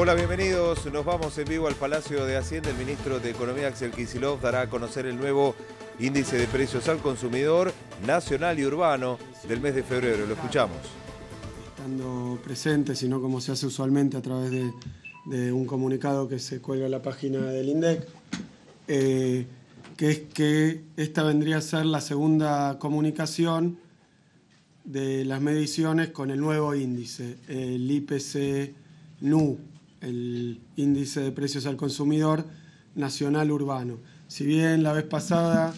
Hola, bienvenidos. Nos vamos en vivo al Palacio de Hacienda. El ministro de Economía, Axel Kicillof, dará a conocer el nuevo índice de precios al consumidor nacional y urbano del mes de febrero. Lo escuchamos. Estando presente, sino como se hace usualmente a través de un comunicado que se cuelga en la página del INDEC, que es que esta vendría a ser la segunda comunicación de las mediciones con el nuevo índice, el IPC-NU, el índice de precios al consumidor nacional urbano. Si bien la vez pasada,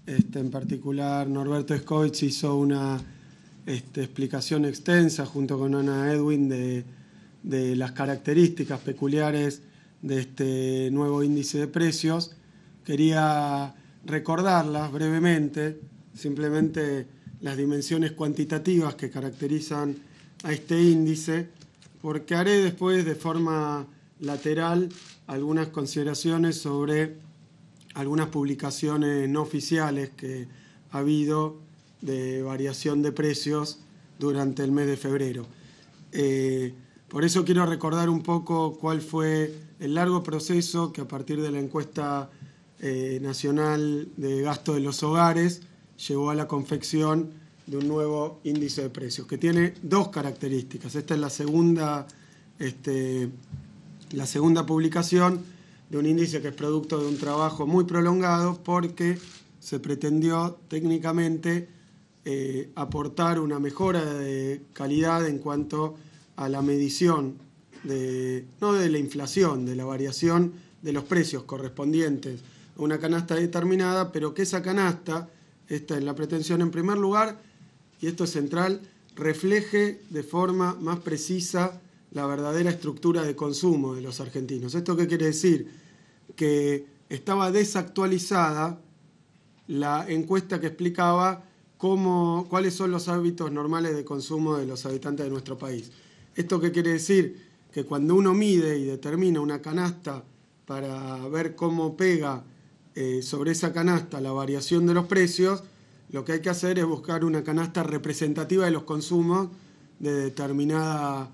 en particular, Norberto Escovich hizo una explicación extensa junto con Ana Edwin de las características peculiares de este nuevo índice de precios, quería recordarlas brevemente, simplemente las dimensiones cuantitativas que caracterizan a este índice, porque haré después de forma lateral algunas consideraciones sobre algunas publicaciones no oficiales que ha habido de variación de precios durante el mes de febrero. Por eso quiero recordar un poco cuál fue el largo proceso que a partir de la encuesta nacional de gasto de los hogares llevó a la confección de un nuevo índice de precios, que tiene dos características. Esta es la segunda publicación de un índice que es producto de un trabajo muy prolongado, porque se pretendió técnicamente aportar una mejora de calidad en cuanto a la medición, no de la inflación, de la variación de los precios correspondientes a una canasta determinada, pero que esa canasta, esta es la pretensión en primer lugar, y esto es central, refleje de forma más precisa la verdadera estructura de consumo de los argentinos. ¿Esto qué quiere decir? Que estaba desactualizada la encuesta que explicaba cuáles son los hábitos normales de consumo de los habitantes de nuestro país. ¿Esto qué quiere decir? Que cuando uno mide y determina una canasta para ver cómo pega sobre esa canasta la variación de los precios, lo que hay que hacer es buscar una canasta representativa de los consumos de determinada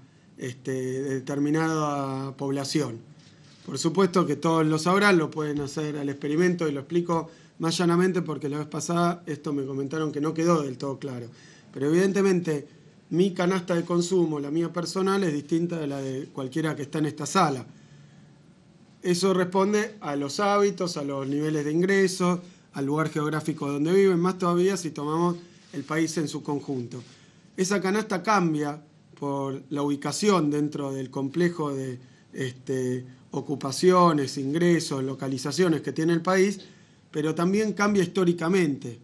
población. Por supuesto que todos lo sabrán, lo pueden hacer al experimento y lo explico más llanamente porque la vez pasada esto me comentaron que no quedó del todo claro. Pero evidentemente mi canasta de consumo, la mía personal, es distinta de la de cualquiera que está en esta sala. Eso responde a los hábitos, a los niveles de ingresos, al lugar geográfico donde viven, más todavía si tomamos el país en su conjunto. Esa canasta cambia por la ubicación dentro del complejo de ocupaciones, ingresos, localizaciones que tiene el país, pero también cambia históricamente.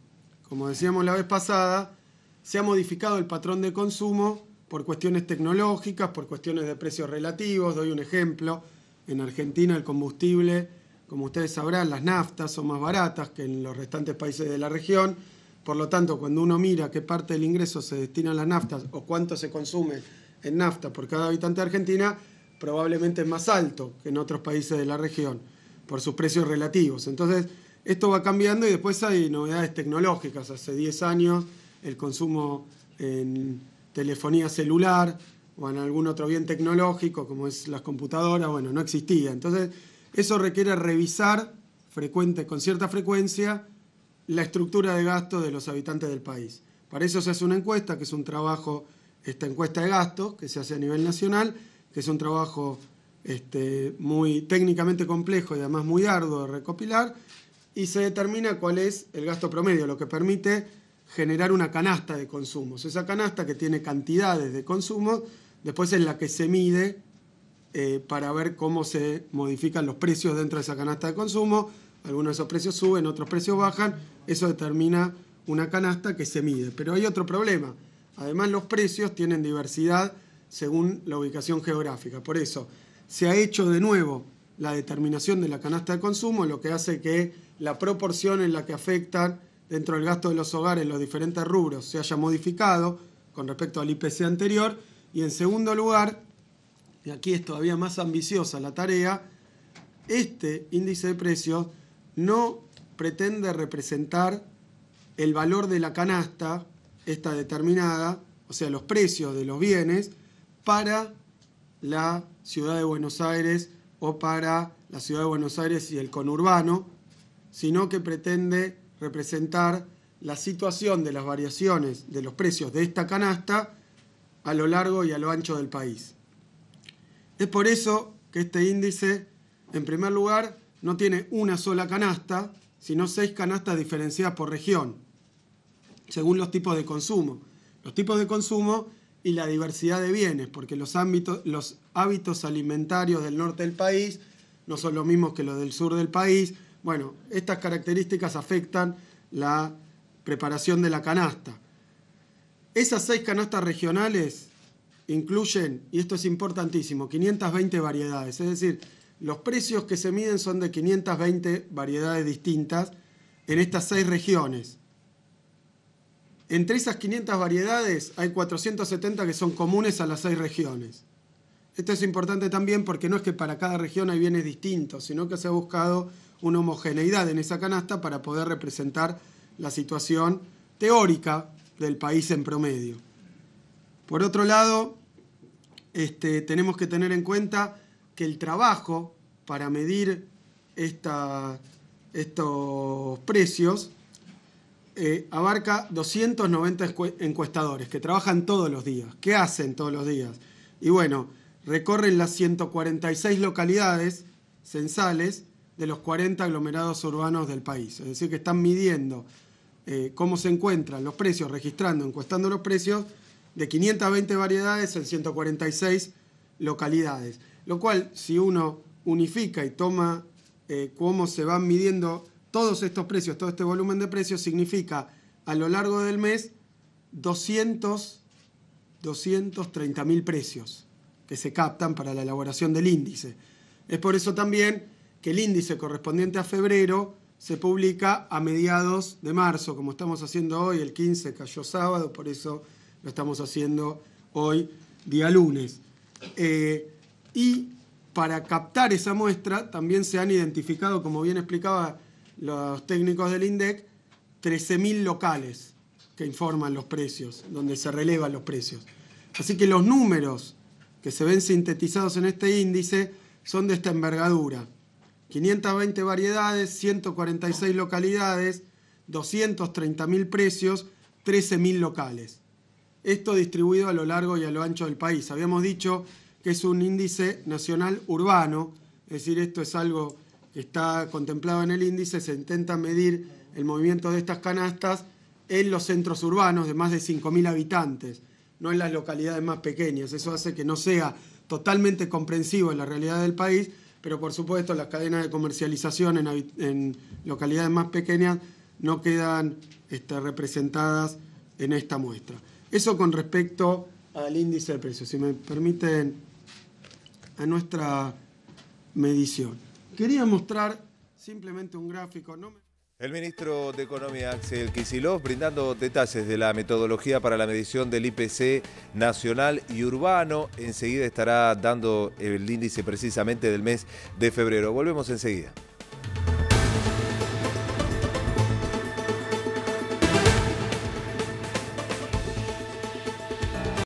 Como decíamos la vez pasada, se ha modificado el patrón de consumo por cuestiones tecnológicas, por cuestiones de precios relativos. Doy un ejemplo. En Argentina el combustible, como ustedes sabrán, las naftas son más baratas que en los restantes países de la región. Por lo tanto, cuando uno mira qué parte del ingreso se destina a las naftas o cuánto se consume en nafta por cada habitante de Argentina, probablemente es más alto que en otros países de la región por sus precios relativos. Entonces, esto va cambiando y después hay novedades tecnológicas. Hace 10 años el consumo en telefonía celular o en algún otro bien tecnológico, como es las computadoras, no existía. Entonces, eso requiere revisar con cierta frecuencia la estructura de gasto de los habitantes del país. Para eso se hace una encuesta, que es un trabajo, esta encuesta de gastos, que se hace a nivel nacional, que es un trabajo muy técnicamente complejo y además muy arduo de recopilar, y se determina cuál es el gasto promedio, lo que permite generar una canasta de consumos. Esa canasta, que tiene cantidades de consumos, después es la que se mide para ver cómo se modifican los precios dentro de esa canasta de consumo. Algunos de esos precios suben, otros precios bajan. Eso determina una canasta que se mide. Pero hay otro problema. Además, los precios tienen diversidad según la ubicación geográfica. Por eso, se ha hecho de nuevo la determinación de la canasta de consumo, lo que hace que la proporción en la que afectan dentro del gasto de los hogares los diferentes rubros se haya modificado con respecto al IPC anterior. Y en segundo lugar, y aquí es todavía más ambiciosa la tarea, este índice de precios no pretende representar el valor de la canasta, esta determinada, o sea, los precios de los bienes, para la Ciudad de Buenos Aires o para la Ciudad de Buenos Aires y el conurbano, sino que pretende representar la situación de las variaciones de los precios de esta canasta a lo largo y a lo ancho del país. Es por eso que este índice, en primer lugar, no tiene una sola canasta, sino 6 canastas diferenciadas por región, según los tipos de consumo. Los tipos de consumo y la diversidad de bienes, porque los hábitos alimentarios del norte del país no son los mismos que los del sur del país. Bueno, estas características afectan la preparación de la canasta. Esas 6 canastas regionales incluyen, y esto es importantísimo, 520 variedades, es decir, los precios que se miden son de 520 variedades distintas en estas 6 regiones. Entre esas 500 variedades hay 470 que son comunes a las 6 regiones. Esto es importante también porque no es que para cada región hay bienes distintos, sino que se ha buscado una homogeneidad en esa canasta para poder representar la situación teórica del país en promedio. Por otro lado, tenemos que tener en cuenta que el trabajo para medir estos precios abarca 290 encuestadores que trabajan todos los días. ¿Qué hacen todos los días? Y bueno, recorren las 146 localidades censales de los 40 aglomerados urbanos del país. Es decir, que están midiendo cómo se encuentran los precios, registrando, encuestando los precios de 520 variedades en 146 localidades. Lo cual, si uno unifica y toma cómo se van midiendo todos estos precios, todo este volumen de precios, significa a lo largo del mes 230.000 precios que se captan para la elaboración del índice. Es por eso también que el índice correspondiente a febrero se publica a mediados de marzo, como estamos haciendo hoy. El 15 cayó sábado, por eso lo estamos haciendo hoy, día lunes. Y para captar esa muestra también se han identificado, como bien explicaba los técnicos del INDEC, 13.000 locales que informan los precios, donde se relevan los precios. Así que los números que se ven sintetizados en este índice son de esta envergadura. 520 variedades, 146 localidades, 230.000 precios, 13.000 locales. Esto distribuido a lo largo y a lo ancho del país. Habíamos dicho que es un índice nacional urbano, es decir, esto es algo que está contemplado en el índice. Se intenta medir el movimiento de estas canastas en los centros urbanos de más de 5.000 habitantes, no en las localidades más pequeñas. Eso hace que no sea totalmente comprensivo en la realidad del país, pero por supuesto las cadenas de comercialización en localidades más pequeñas no quedan representadas en esta muestra. Eso con respecto al índice de precios. Si me permiten, a nuestra medición. Quería mostrar simplemente un gráfico. El ministro de Economía, Axel Kicillof, brindando detalles de la metodología para la medición del IPC nacional y urbano. Enseguida estará dando el índice precisamente del mes de febrero. Volvemos enseguida.